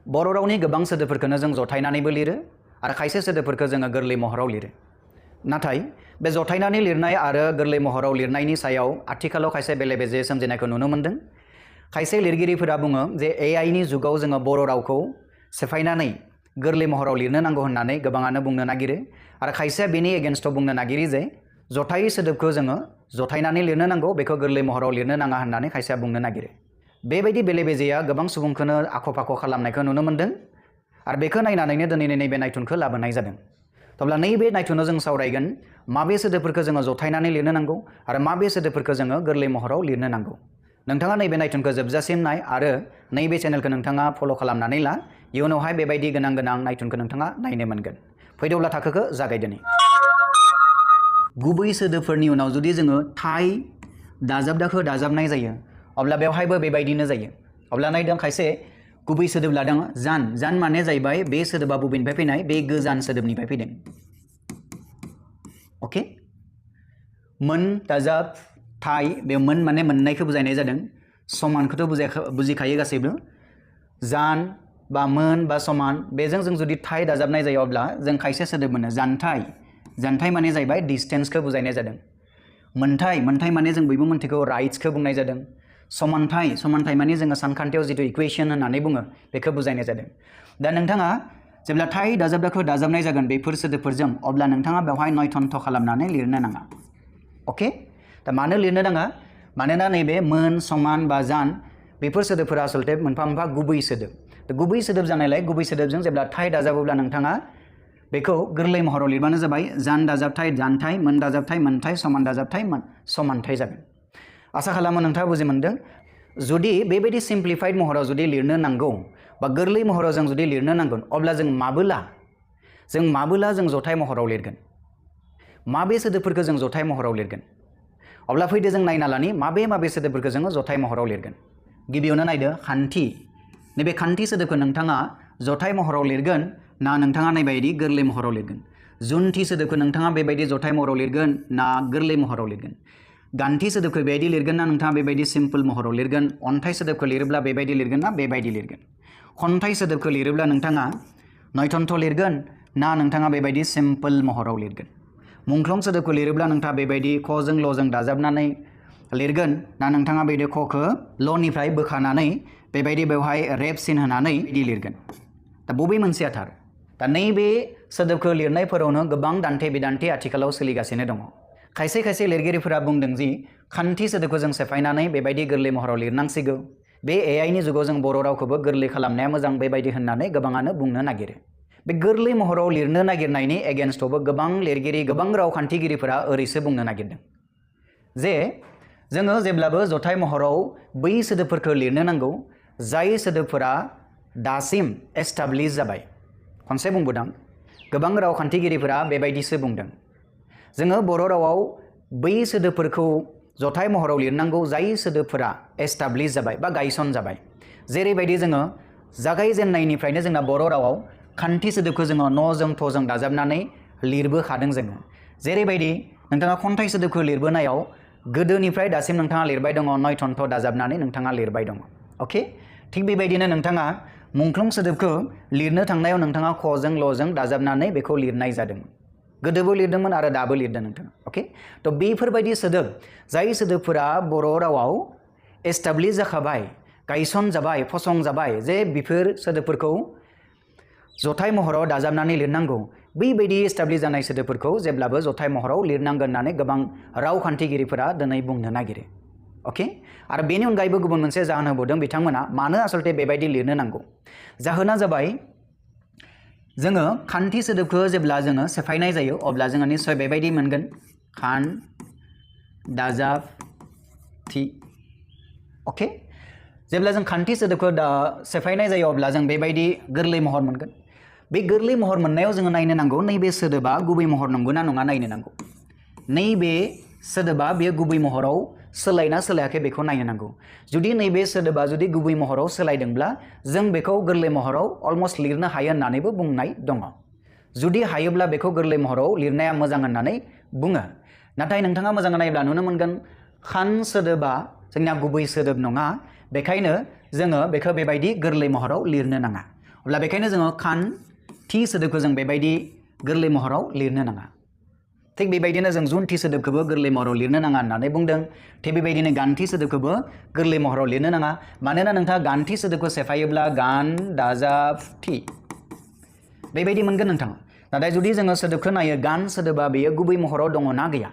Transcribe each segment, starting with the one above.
बर' रावनि गोबां सोदोबफोरखौनो जों जथायनानैबो लिरो आरो खायसे सोदोबफोरखौ जोङो गोरलै महराव लिरो। नाथाय बे जथायनानै लिरनाय आरो गोरलै महराव लिरनायनि सायाव आथिखालाव खायसे बेले-बेजे सोमजिनायखौ नुनो मोनदों। खायसे लिरगिरिफोरा बुङो जे AI नि जुगाव जोङो बर' रावखौ सेफायनानै गोरलै महराव लिरनो नांगौ होननानै गोबाङानो बुंनो नागिरो आरो खायसेया बेनि एगेन्स्टआव बुंनो नागिरो जे जथायै सोदोबखौ जोङो जथायनानै लिरनो नांगौ, बेखौ गोरलै महराव लिरनो नाङा होननानै खायसेया बुंनो नागिरो। बेबायदि बेले-बेजेया गोबां सुबुंखौनो आख'-फाख' खालामनायखौ नुनो मोनदों आरो बेखौ नायनानैनो दिनैनि नैबे नायथुनखौ लाबोनाय जादों। अब्ला नैबे नायथुनाव जों सावरायगोन माबे सोदोबफोरखौ जोङो जथायनानै लिरनो नांगौ आरो माबे सोदोबफोरखौ जोङो गोरलै महराव लिरनो नांगौ। नोंथाङा नैबे नायथुनखौ जोबजासिम नाय आरो नैबे चेनेलखौ नोंथाङा फल' खालामनानै ला। इयुनावहाय बेबायदि गोनां नायथुनखौ नोंथाङा नायनो मोनगोन। फैदोब्ला थाखोखौ जागायदोनि। गुबै सोदोबफोरनि उनाव जुदि जोङो थाइ दाजाबदाखौ दाजाबनाय जायो अब्ला बेवहायबो बेबायदिनो जायो। अब्ला नायदों खायसे गुबै सोदोब लादों जान। जान माने जाहैबाय बे सोदोबा बबेनिफ्राय फैनाय? बे गोजान सोदोबनिफ्राय फैदों। अके, मोन दाजाब थाइ, बे मोन माने मोननायखौ बुजायनाय जादों। समानखौथ' बुजिखायो गासैबो। जान बा मोन बा समान, बेजों जों जुदि थाइ दाजाबनाय जायो अब्ला जों खायसे सोदोब मोनो जानथाइ। जानथाइ माने जाहैबाय डिस्टेन्सखौ बुजायनाय जादों। मोनथाइ, मोनथाइ माने जों बयबो मोनथिगौ राइट्सखौ बुंनाय जादों। समानथाइ, समानथाइ माने जोङो सानखान्थियाव जिथु इकुवेशन होननानै बुङो बेखौ बुजायनाय जादों। दा नोंथाङा जेब्ला थाइ दाजाबदाखौ दाजाबनाय जागोन बेफोर सोदोबफोरजों अब्ला नोंथाङा बेवहाय नयथन्थ खालामनानै लिरनो नाङा। अके, दा मानो लिरनो नाङा? मानोना नैबे मोन, समान बा जान बेफोर सोदोबफोरा आसलथे मोनफा मोनफा गुबै सोदोब। गुबै सोदोब जानायलाय गुबै सोदोबजों जेब्ला थाइ दाजाबोब्ला नोंथाङा बेखौ गोरलै महराव लिरबानो जाबाय। जान दाजाबथाइ जानथाइ, मोन दाजाबथाइ मोनथाइ, समान दाजाबथाइ समानथाइ जागोन। आसा खालामो नोंथाङा बुजि मोनदों। जुदि बेबायदि सिम्प्लिफाइड महराव जुदि लिरनो नांगौ बा गोरलै महराव जों जुदि लिरनो नांगोन अब्ला जों माबोला जथाय महराव लिरगोन? माबे सोदोबफोरखौ जों जथाय महराव लिरगोन? अब्ला फैदो जों नायना लानि माबे सोदोबफोरखौ जोङो जथाय महराव लिरगोन। गिबियावनो नायदो खान्थि। नैबे खान्थि सोदोबखौ नोंथाङा जथाय महराव लिरगोन ना नोंथाङा नैबायदि गोरलै महराव लिरगोन? जुनथि सोदोबखौ नोंथाङा बेबायदि जथाय महराव लिरगोन ना गोरलै महराव लिरगोन? गान्थि सोदोबखौ बेबायदि लिरगोन ना नोंथाङा बेबायदि सिम्पोल महराव लिरगोन? अन्थाइ सोदोबखौ लिरोब्ला बेबायदि लिरगोन ना बेबायदि लिरगोन? खन्थाइ सोदोबखौ लिरोब्ला नोंथाङा नयथन्थ लिरगोन ना नोंथाङा बेबायदि सिम्पोल महराव लिरगोन? मुंख्लं सोदोबखौ लिरोब्ला नोंथाङा बेबायदि ख'जों ल'जों दाजाबनानै लिरगोन ना नोंथाङा बेबायदि ख'खौ ल'निफ्राय बोखानानै बेबायदि बेवहाय रेप सिन होनानै बिदि लिरगोन? दा बबे मोनसेया थार? दा नैबे सोदोबखौ लिरनायफोरावनो गोबां दान्थे बिदान्थे आथिखालाव सोलिगासिनो दङ। खायसे लिरगिरिफोरा बुंदों जि खान्थि सोदोबखौ जों सेफायनानै बेबायदि गोरलै महराव लिरनांसिगौ। बे AI नि जुगाव जों बर' रावखौबो गोरलै खालामनाया मोजां बेबायदि होननानै गोबाङानो बुंनो नागिरो। बे गोरलै महराव लिरनो नागिरनायनि एगेन्स्टआवबो गोबां लिरगिरि, गोबां रावखान्थिगिरिफोरा ओरैसो बुंनो नागिरदों जे जोङो जेब्लाबो जथाय महराव बै सोदोबफोरखौ लिरनो नांगौ जाय सोदोबफोरा दासिम एस्टाब्लिश जाबाय। खनसे बुंबोदों, गोबां रावखान्थिगिरिफोरा बेबायदिसो बुंदों। जोङो बर' रावाव बै सोदोबफोरखौ जथाय महराव लिरनांगौ जाय सोदोबफोरा एस्टाब्लिश जाबाय बा गायसन जाबाय। जेरैबायदि जोङो जागायजेननायनिफ्रायनो जोंना बर' रावाव खान्थि सोदोबखौ जोङो न'जों थ'जों दाजाबनानै लिरबोखादों जोङो। जेरैबायदि नोंथाङा खन्थाइ सोदोबखौ लिरबोनायाव गोदोनिफ्राय दासिम नोंथाङा लिरबाय दङ नयथन्थ दाजाबनानै नोंथाङा लिरबाय दङ। अके, थिग बेबायदिनो नोंथाङा मुंख्लं सोदोबखौ लिरनो थांनायाव नोंथाङा ख'जों ल'जों दाजाबनानै बेखौ लिरनाय जादों। गोदोबो लिरदोंमोन आरो दाबो लिरदों नोंथाङा। अके, थ' बेफोरबायदि सोदोब जाय सोदोबफोरा बर' रावाव एस्टाब्लिश जाखाबाय, गायसन जाबाय, फसं जाबाय, जे बेफोर सोदोबफोरखौ जथाय महराव दाजाबनानै लिरनांगौ, बैबायदि एस्टाब्लिश जानाय सोदोबफोरखौ जेब्लाबो जथाय महराव लिरनांगोन होननानै गोबां रावखान्थिगिरिफोरा दिनै बुंनो नागिरो। अके, आरो बेनि अनगायैबो गुबुन मोनसे जाहोन होबावदों बिथांमोना मानो आसलथे बेबायदि लिरनो नांगौ। जाहोना जाबाय जोङो खान्थि सोदोबखौ जेब्ला जोङो सेफायनाय जायो अब्ला जोङो निस्सय बेबायदि मोनगोन खान दाजाब थि। अके, जेब्ला जों खान्थि सोदोबखौ सेफायनाय जायो अब्ला जों बेबायदि गोरलै महर मोनगोन। बे गोरलै महर मोननायाव जोङो नायनो नांगौ नैबे सोदोबा गुबै महर नंगौ ना नङा नायनो नांगौ। नैबे सोदोबा बेयो गुबै महराव सोलायना सोलायाखै बेखौ नायनो नांगौ। जुदि नैबे सोदोबा जुदि गुबै महराव सोलायदोंब्ला जों बेखौ गोरलै महराव अलमस्ट लिरनो हायो होननानैबो बुंनाय दङ। जुदि हायोब्ला बेखौ गोरलै महराव लिरनाया मोजां होननानै बुङो। नाथाय नोंथाङा मोजां नायोब्ला नुनो मोनगोन खान सोदोबा जोंना गुबै सोदोब नङा, बेखायनो जोङो बेखौ बेबायदि गोरलै महराव लिरनो नाङा। अब्ला बेखायनो जोङो खान्थि सोदोबखौ जों बेबायदि गोरलै महराव लिरनो नाङा थिग बेबायदिनो जों जुन्थि सोदोबखौबो गोरलै महराव लिरनो नाङा होननानै बुंदों थिग बेबायदिनो गान्थि सोदोबखौबो गोरलै महराव लिरनो नाङा मानोना नोंथाङा गान्थि सोदोबखौ सेफायोब्ला गान दाजाब थि बेबायदि मोनगोन नोंथाङा नाथाय जुदि जोङो सोदोबखौ नायो गान सोदोबा बेयो गुबै महराव दङ ना गैया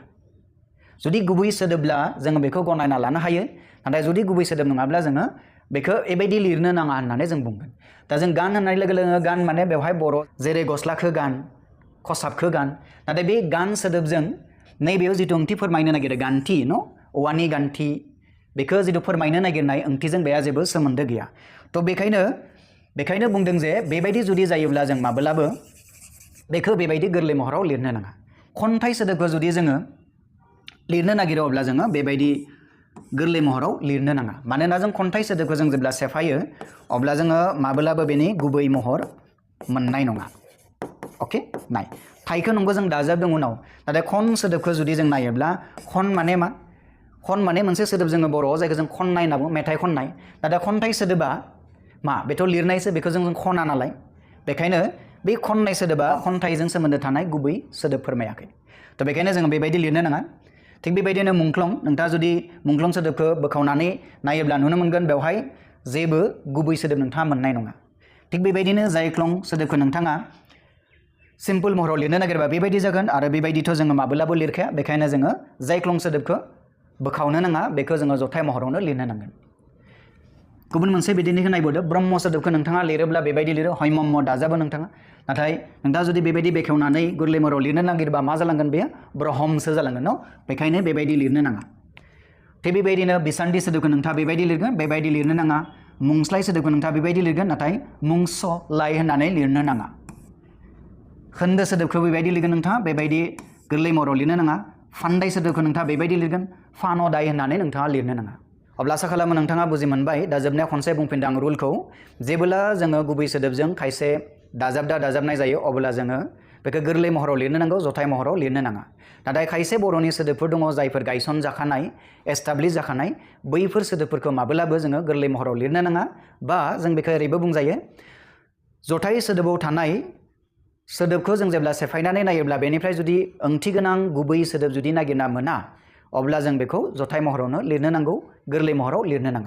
जुदि गुबै सोदोबब्ला जोङो बेखौ गनायना लानो हायो नाथाय जुदि गुबै सोदोब नङाब्ला जोङो बेखौ एबायदि लिरनो नाङा होननानै जों बुंगोन दा जों गान होननाय लोगो लोगो गान माने बेवहाय बर' जेरै गस्लाखौ गान खसाबखौ गान नाथाय बे गान सोदोबजों नैबेयाव जिथु ओंथि फोरमायनो नागिरो गान्थि न औवानि गान्थि बेखौ जिथु फोरमायनो नागिरनाय ओंथिजों बेहा जेबो सोमोन्दो गैया थ' बेखायनो बुंदों जे बेबायदि जुदि जायोब्ला जों माब्लाबो बेखौ बेबायदि गोरलै महराव लिरनो नाङा खन्थाइ सोदोबखौ जुदि जोङो लिरनो नागिरो अब्ला जोङो बेबायदि गोरलै महराव लिरनो नाङा मानोना जों खन्थाइ सोदोबखौ जों जेब्ला सेफायो अब्ला जोङो माब्लाबो बेनि गुबै महर मोननाय नङा अके नाय थाइखौ नंगौ जों दाजाबदों उनाव नाथाय खन सोदोबखौ जुदि जों नायोब्ला खन माने मा खन माने मोनसे सोदोब जोङो बर'आव जायखौ जों खननाय होनना बुङो मेथाइ खननाय नाथाय खन्थाइ सोदोबा मा बेथ' लिरनायसो बेखौ जों खना नालाय बेखायनो बे खननाय सोदोबा खन्थाइजों सोमोन्दो थानाय गुबै सोदोब फोरमायाखै थ' बेखायनो जोङो बेबायदि लिरनो नाङा थिग बेबायदिनो मुंख्लं नोंथाङा जुदि मुंख्लं सोदोबखौ बोखावनानै नायोब्ला नुनो मोनगोन बेवहाय जेबो गुबै सोदोब नोंथाङा मोननाय नङा थिग बेबायदिनो जायख्लं सोदोबखौ नोंथाङा सिम्पल महराव लिरनो नागिरबा बेबायदि जागोन आरो बेबायदिथ' जोङो माब्लाबो लिरखाया बेखायनो जोङो जायख्लं सोदोबखौ बोखावनो नाङा बेखौ जोङो जथाय महरावनो लिरनो नांगोन गुबुन मोनसे बिदिन्थिखौ नायबोदो ब्रह्म सोदोबखौ नोंथाङा लिरोब्ला बेबायदि लिरो हयमम्म दाजाबो नोंथाङा नाथाय नोंथाङा जुदि बेबायदि बेखेवनानै गोरलै महराव लिरनो नागिरबा मा जालांगोन बेयो ब्रह्मसो जालांगोन न बेखायनो बेबायदि लिरनो नाङा थिग बेबायदिनो बिसान्थि सोदोबखौ नोंथाङा बेबायदि लिरगोन बेबायदि लिरनो नाङा मुंस्लाय सोदोबखौ नोंथाङा बेबायदि लिरगोन नाथाय मुंसलाय होननानै लिरनो नाङा खोन्दो सोदोबखौ बेबायदि लिरगोन नोंथाङा बेबायदि गोरलै महराव लिरनो नाङा फान्दाय सोदोबखौ नोंथाङा बेबायदि लिरगोन फानदाय होननानै नोंथाङा लिरनो नाङा अब्ला आसा खालामो नोंथाङा बुजि मोनबाय दा जोबनायाव खनसे बुंफिनदों आं रुलखौ जेब्ला जोङो गुबै सोदोबजों खायसे दाजाबनाय जायो अब्ला जोङो बेखौ गोरलै महराव लिरनो नांगौ जथाय महराव लिरनो नाङा नाथाय खायसे बर'नि सोदोबफोर दङ जायफोर गायसन जाखानाय एस्टाब्लिस जाखानाय बैफोर सोदोबफोरखौ माब्लाबो जोङो गोरलै महराव लिरनो नाङा बा जों बेखौ ओरैबो बुंजायो जथाय सोदोबाव थानाय सोदोबखौ जों जेब्ला सेफायनानै नायोब्ला बेनिफ्राय जुदि ओंथि गोनां गुबै सोदोब जुदि नागिरना मोना अब्ला जों बेखौ जथाय महरावनो लिरनो नांगौ गोरलै महराव लिरनो नाङा